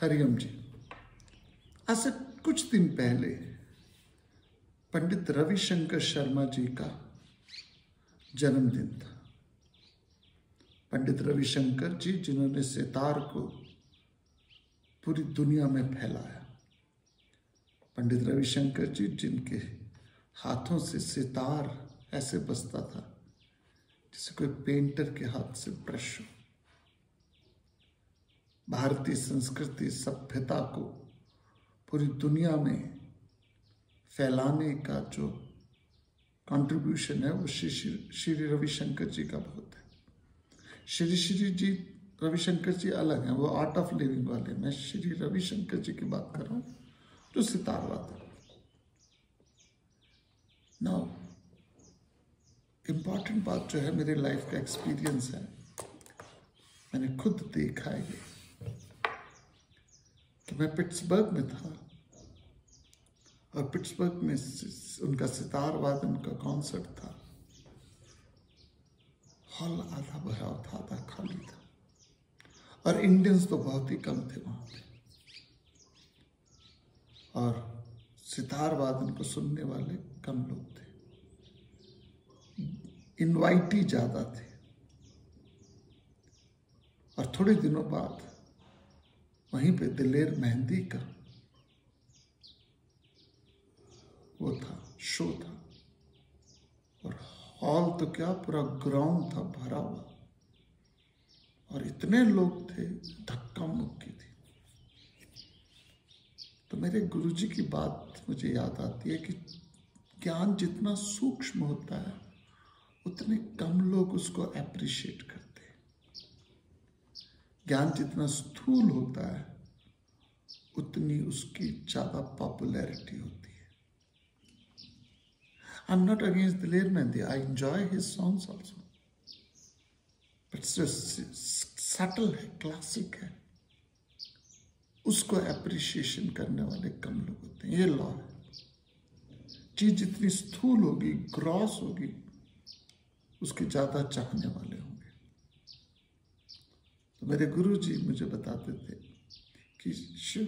हरिओम जी। आज से कुछ दिन पहले पंडित रविशंकर शर्मा जी का जन्मदिन था। पंडित रविशंकर जी जिन्होंने सितार को पूरी दुनिया में फैलाया। पंडित रविशंकर जी जिनके हाथों से सितार ऐसे बजता था जैसे कोई पेंटर के हाथ से ब्रश हो। भारतीय संस्कृति सभ्यता को पूरी दुनिया में फैलाने का जो कंट्रीब्यूशन है वो श्री रविशंकर जी का बहुत है। श्री जी रविशंकर जी अलग हैं, वो आर्ट ऑफ लिविंग वाले। मैं श्री रविशंकर जी की बात कर रहा हूँ जो सितार वादक। नाउ इम्पॉर्टेंट बात जो है मेरे लाइफ का एक्सपीरियंस है, मैंने खुद देखा है ये कि मैं पिट्सबर्ग में था और पिट्सबर्ग में उनका सितार वादन का कॉन्सर्ट था। हॉल आधा भरा था, आधा खाली था और इंडियंस तो बहुत ही कम थे वहां पे। और सितार वादन को सुनने वाले कम लोग थे, इनवाइटी ज्यादा थे। और थोड़े दिनों बाद वहीं पे दिलेर मेहंदी का वो था, शो था और हॉल तो क्या पूरा ग्राउंड था भरा हुआ और इतने लोग थे, धक्का मुक्की थी। तो मेरे गुरुजी की बात मुझे याद आती है कि ज्ञान जितना सूक्ष्म होता है उतने कम लोग उसको एप्रिशिएट करते हैं। ज्ञान जितना स्थूल होता है उतनी उसकी ज्यादा पॉपुलैरिटी होती है। आई एम नॉट अगेंस्ट दिलेर mehndi, I enjoy his songs also, but subtle है, क्लासिक है, उसको एप्रिशिएशन करने वाले कम लोग होते हैं। ये लॉ है। चीज जितनी स्थूल होगी, ग्रॉस होगी, उसके ज्यादा चाहने वाले होंगे। तो मेरे गुरु जी मुझे बताते थे कि शिव,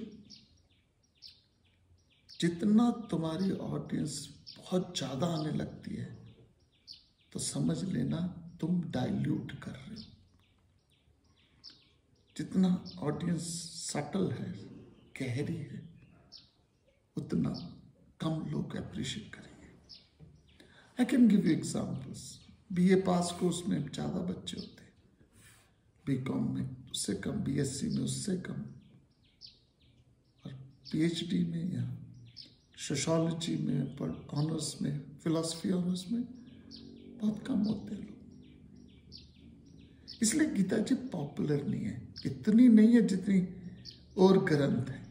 जितना तुम्हारी ऑडियंस बहुत ज्यादा आने लगती है तो समझ लेना तुम डाइल्यूट कर रहे हो। जितना ऑडियंस सटल है, गहरी है, उतना कम लोग अप्रिशिएट करेंगे। I can give you examples. BA pass course में ज्यादा बच्चे होते हैं, बीकॉम में उससे कम, बीएससी में उससे कम, और पीएचडी में या सोशियोलॉजी में, ऑनर्स में, फिलॉसफी ऑनर्स में बहुत कम होते हैं लोग। इसलिए गीता जी पॉपुलर नहीं है, इतनी नहीं है जितनी और ग्रंथ है,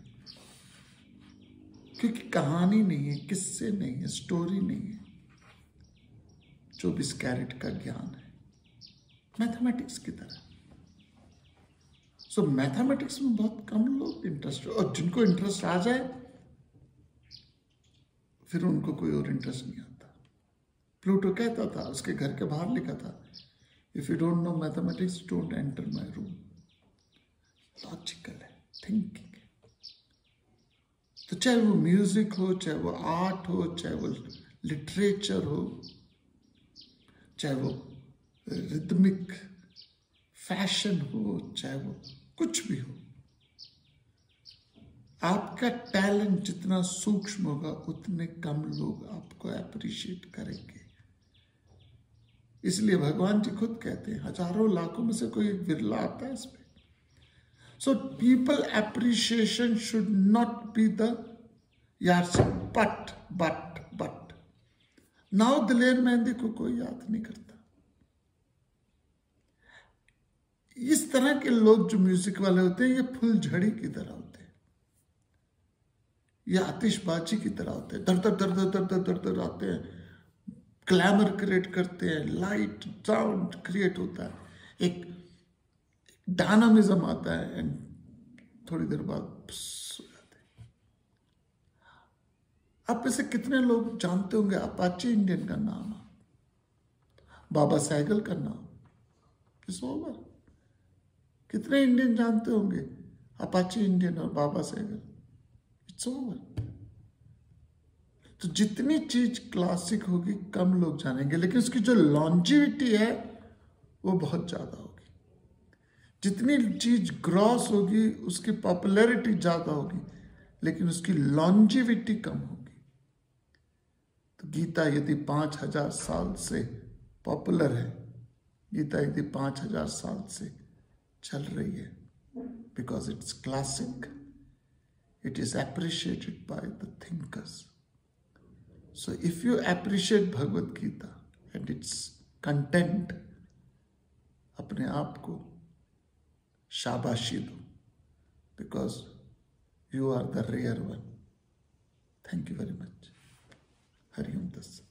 क्योंकि कहानी नहीं है, किस्से नहीं है, स्टोरी नहीं है। 24 कैरेट का ज्ञान है, मैथमेटिक्स की तरह। सो मैथमेटिक्स में बहुत कम लोग इंटरेस्ट, और जिनको इंटरेस्ट आ जाए फिर उनको कोई और इंटरेस्ट नहीं आता। प्लूटो कहता था, उसके घर के बाहर लिखा था, if you don't know mathematics don't enter my room. Logical है, थिंकिंग है। तो चाहे वो म्यूजिक हो, चाहे वो आर्ट हो, चाहे वो लिटरेचर हो, चाहे वो रिदमिक फैशन हो, चाहे वो कुछ भी हो, आपका टैलेंट जितना सूक्ष्म होगा उतने कम लोग आपको एप्रिशिएट करेंगे। इसलिए भगवान जी खुद कहते हैं हजारों लाखों में से कोई एक विरला आता है इसमें। So people appreciation should not be the yardstick, but now दिलेर मेहंदी को कोई याद नहीं करता। इस तरह के लोग जो म्यूजिक वाले होते हैं, ये फुलझड़ी की तरह होते हैं, ये आतिशबाजी की तरह होते हैं, दर दर दर दर दर दर दर दर आते हैं, ग्लैमर क्रिएट करते हैं, लाइट साउंड क्रिएट होता है, एक डायनामिज्म आता है, एंड थोड़ी देर बाद सो जाते हैं। आप में से कितने लोग जानते होंगे अपाचे इंडियन का नाम, बाबा सहगल का नाम, किस होगा? कितने इंडियन जानते होंगे अपाचे इंडियन और बाबा सैगल, इट्स ओवर। तो जितनी चीज क्लासिक होगी कम लोग जानेंगे, लेकिन उसकी जो लॉन्जिविटी है वो बहुत ज्यादा होगी। जितनी चीज ग्रॉस होगी उसकी पॉपुलैरिटी ज्यादा होगी, लेकिन उसकी लॉन्जिविटी कम होगी। तो गीता यदि 5000 साल से पॉपुलर है, गीता यदि 5000 साल से चल रही है, because it's classic, it is appreciated by the thinkers. So if you appreciate Bhagavad Gita and its content, अपने आप को शाबाशी दो, because you are the rare one. Thank you very much. Hari Om Tat Sat.